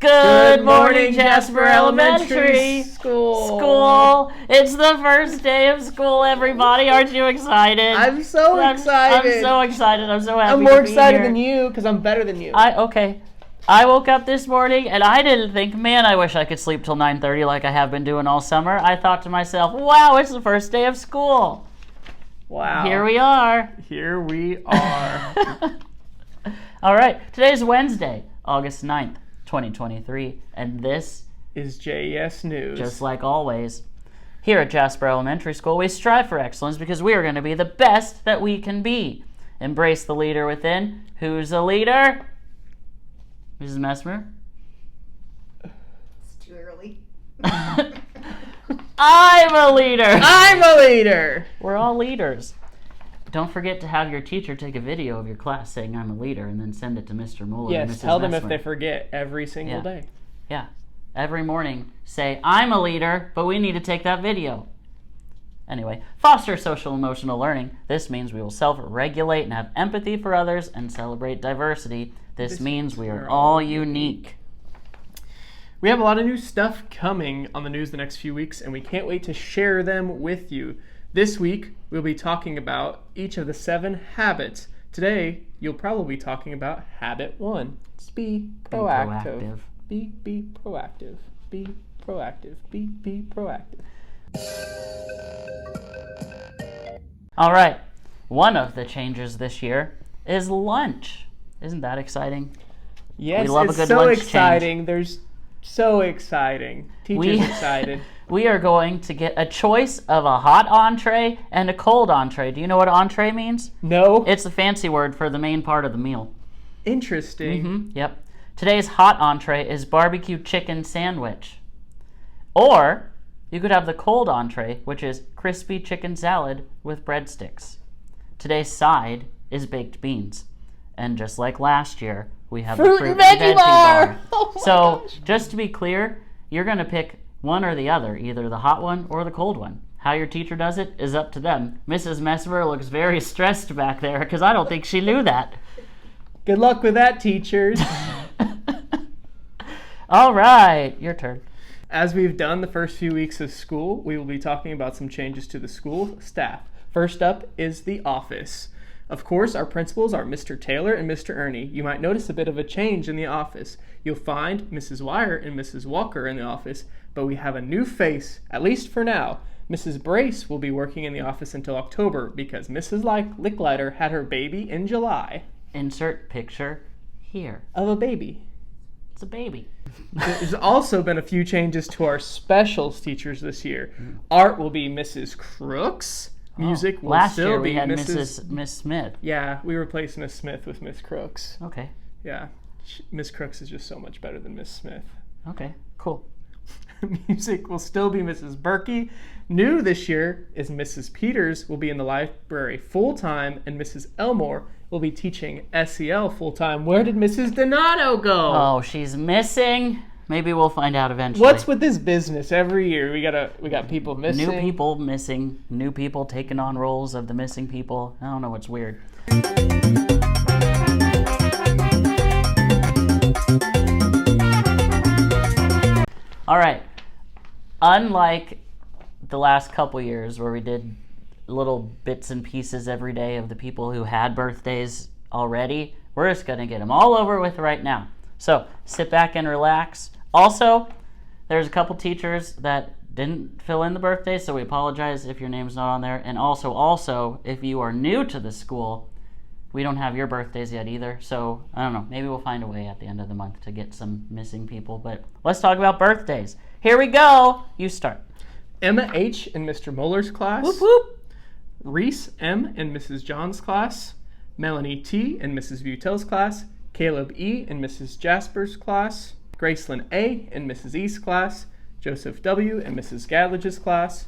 Good morning, Jasper Elementary School. It's the first day of school, everybody. Aren't you excited? I'm so excited. I'm so excited. I'm so happy. I'm more to be excited here. than you because I'm better than you. Okay. I woke up this morning and I didn't think, man, I wish I could sleep till 9:30 like I have been doing all summer. I thought to myself, wow, it's the first day of school. Wow. Here we are. Here we are. All right. Today's Wednesday, August 9th, 2023, and this is JES News. Just like always. Here at Jasper Elementary School, we strive for excellence because we are going to be the best that we can be. Embrace the leader within. Who's a leader? Mrs. Messmer? It's too early. I'm a leader. I'm a leader. We're all leaders. Don't forget to have your teacher take a video of your class saying I'm a leader and then send it to Mr. Mueller and Mrs. Yes, tell them if Messmer. they forget every single day. Yeah. Every morning, say, I'm a leader, but we need to take that video. Anyway, foster social emotional learning. This means we will self-regulate and have empathy for others and celebrate diversity. This means we are all unique. We have a lot of new stuff coming on the news the next few weeks, and we can't wait to share them with you. This week, we'll be talking about each of the 7 habits. Today, you'll probably be talking about habit 1. Just be proactive. Be proactive. Be proactive. Be proactive. All right. One of the changes this year is lunch. Isn't that exciting? Yes, we love it's a good so lunch exciting. change. There's so exciting. Teachers excited. We are going to get a choice of a hot entree and a cold entree. Do you know what entree means? No. It's a fancy word for the main part of the meal. Interesting. Yep. Today's hot entree is barbecue chicken sandwich. Or you could have the cold entree, which is crispy chicken salad with breadsticks. Today's side is baked beans. And just like last year, we have Fruit the fruit and veggie bar. Oh my gosh. Just to be clear, you're going to pick one or the other, either the hot one or the cold one. How your teacher does it is up to them. Mrs. Messmer looks very stressed back there because I don't think she knew that. Good luck with that, teachers. All right, your turn. As we've done the first few weeks of school, we will be talking about some changes to the school staff. First up is the office. Of course, our principals are Mr. Taylor and Mr. Ernie. You might notice a bit of a change in the office. You'll find Mrs. Wire and Mrs. Walker in the office, but we have a new face, at least for now. Mrs. Brace will be working in the office until October because Mrs. Licklider had her baby in July. Insert picture here. Of a baby. It's a baby. There's also been a few changes to our specials teachers this year. Art will be Mrs. Crooks. Music will Last still year be we had Miss Smith. Yeah, we replaced Miss Smith with Miss Crooks. Okay. Yeah, Miss Crooks is just so much better than Miss Smith. Okay, cool. Music will still be Mrs. Berkey. New this year is Mrs. Peters will be in the library full-time, and Mrs. Elmore will be teaching SEL full-time. Where did Mrs. Donato go? Oh, she's missing. Maybe we'll find out eventually. What's with this business? Every year we got people missing. New people missing. New people taking on roles of the missing people. I don't know. It's weird. All right. Unlike the last couple years where we did little bits and pieces every day of the people who had birthdays already, we're just going to get them all over with right now. So sit back and relax. Also, there's a couple teachers that didn't fill in the birthdays, so we apologize if your name's not on there. And also, if you are new to the school, we don't have your birthdays yet either. So, I don't know, maybe we'll find a way at the end of the month to get some missing people. But let's talk about birthdays. Here we go. You start. Emma H. in Mr. Muller's class. Whoop, whoop. Reese M. in Mrs. John's class. Melanie T. in Mrs. Butel's class. Caleb E. in Mrs. Jasper's class. Gracelyn A. in Mrs. East's class. Joseph W. in Mrs. Gadlich's class.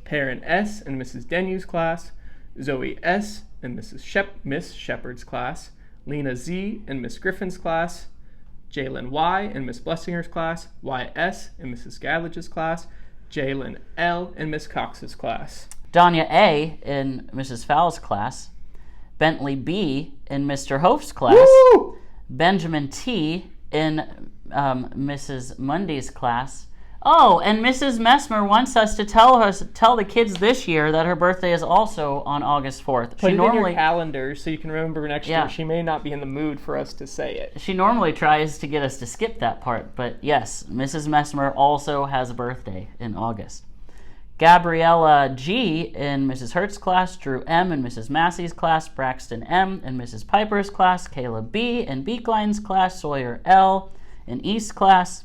Perrin S. in Mrs. Denu's class. Zoe S. in Miss Shepherd's class. Lena Z. in Miss Griffin's class. Jalen Y. in Miss Blessinger's class. Y.S. in Mrs. Gadlich's class. Jalen L. in Miss Cox's class. Danya A. in Mrs. Fowle's class. Bentley B. in Mr. Hofe's class. Woo! Benjamin T. in Mrs. Mundy's class. Oh, and Mrs. Messmer wants us to tell the kids this year that her birthday is also on August 4th. Put it in your calendar so you can remember next year. She may not be in the mood for us to say it. She normally tries to get us to skip that part, but yes, Mrs. Messmer also has a birthday in August. Gabriella G. in Mrs. Hertz's class, Drew M. in Mrs. Massey's class, Braxton M. in Mrs. Piper's class, Caleb B. in Beekline's class, Sawyer L. in East's class,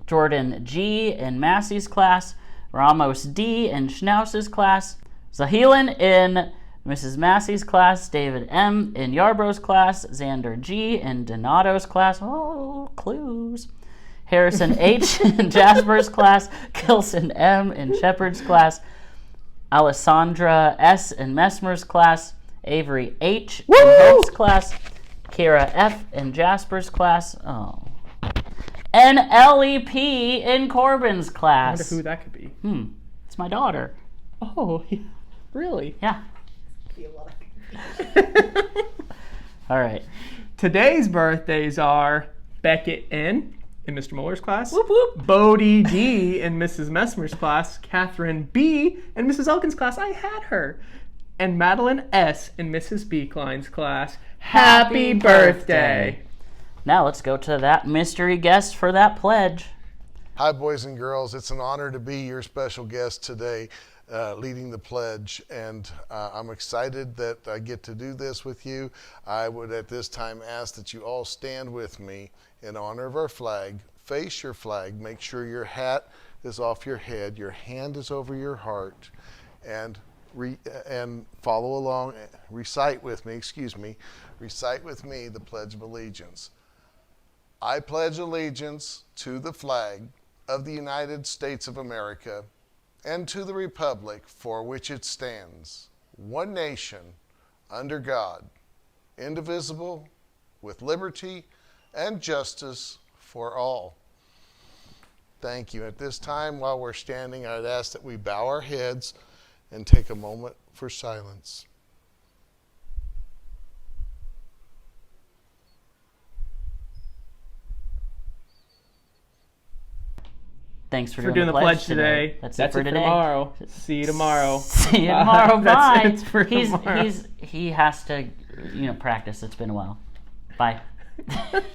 Jordan G. in Massey's class, Ramos D. in Schnauz's class, Zahilan in Mrs. Massey's class, David M. in Yarbrough's class, Xander G. in Donato's class, oh, clues, Harrison H. in Jasper's class, Kilson M. in Shepard's class, Alessandra S. in Messmer's class, Avery H. in Hope's class, Kira F. in Jasper's class, and LEP in Corbin's I class. wonder who that could be. It's my daughter. Oh, really? Yeah. Be a lot of confusion. All right. Today's birthdays are Beckett N. in Mr. Muller's class, Whoop whoop. Bodie D. in Mrs. Messmer's class, Catherine B. in Mrs. Elkin's class, I had her, and Madeline S. in Mrs. Beekline's class. Happy birthday! Now let's go to that mystery guest for that pledge. Hi, boys and girls. It's an honor to be your special guest today, leading the pledge, and I'm excited that I get to do this with you. I would at this time ask that you all stand with me in honor of our flag. Face your flag. Make sure your hat is off your head, your hand is over your heart, and follow along. Recite with me the Pledge of Allegiance. I pledge allegiance to the flag of the United States of America and to the republic for which it stands, one nation, under God, indivisible, with liberty and justice for all. Thank you. At this time, while we're standing, I'd ask that we bow our heads and take a moment for silence. Thanks for doing the pledge today. That's it for today. tomorrow. See you tomorrow. See you tomorrow. Bye. That's it for tomorrow. He has to, practice. It's been a while. Bye.